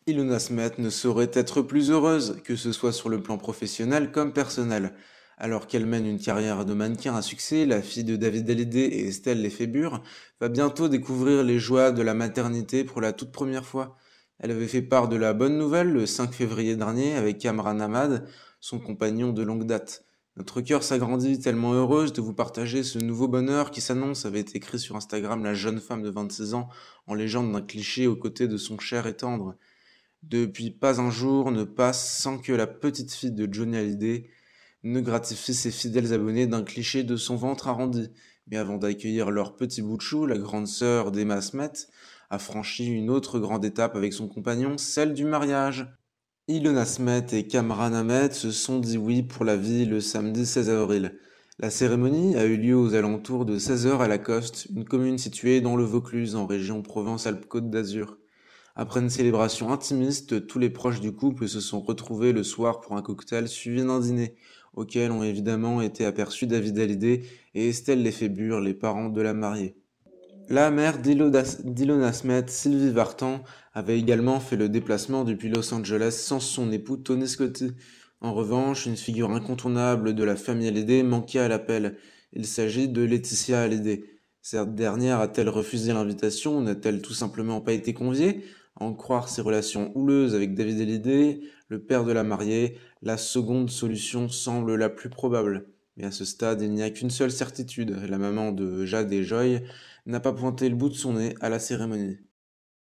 Ilona Smet ne saurait être plus heureuse, que ce soit sur le plan professionnel comme personnel. Alors qu'elle mène une carrière de mannequin à succès, la fille de David Hallyday et Estelle Lefébure va bientôt découvrir les joies de la maternité pour la toute première fois. Elle avait fait part de la bonne nouvelle le 5 février dernier avec Kamran Ahmad, son compagnon de longue date. Notre cœur s'agrandit tellement heureuse de vous partager ce nouveau bonheur qui s'annonce, avait écrit sur Instagram la jeune femme de 26 ans en légende d'un cliché aux côtés de son cher et tendre. Depuis pas un jour ne passe sans que la petite fille de Johnny Hallyday ne gratifie ses fidèles abonnés d'un cliché de son ventre arrondi. Mais avant d'accueillir leur petit bout de chou, la grande sœur d'Emma Smet a franchi une autre grande étape avec son compagnon, celle du mariage. Ilona Smet et Kamran Ahmed se sont dit oui pour la vie le samedi 16 avril. La cérémonie a eu lieu aux alentours de 16 heures à Lacoste, une commune située dans le Vaucluse en région Provence-Alpes-Côte d'Azur. Après une célébration intimiste, tous les proches du couple se sont retrouvés le soir pour un cocktail suivi d'un dîner, auquel ont évidemment été aperçus David Hallyday et Estelle Lefébure, les parents de la mariée. La mère d'Ilona Smet, Sylvie Vartan, avait également fait le déplacement depuis Los Angeles sans son époux Tony Scotti. En revanche, une figure incontournable de la famille Hallyday manquait à l'appel. Il s'agit de Laetitia Hallyday. Cette dernière a-t-elle refusé l'invitation ou n'a-t-elle tout simplement pas été conviée? À en croire ses relations houleuses avec David Hallyday, le père de la mariée, la seconde solution semble la plus probable. Mais à ce stade, il n'y a qu'une seule certitude. La maman de Jade et Joy n'a pas pointé le bout de son nez à la cérémonie.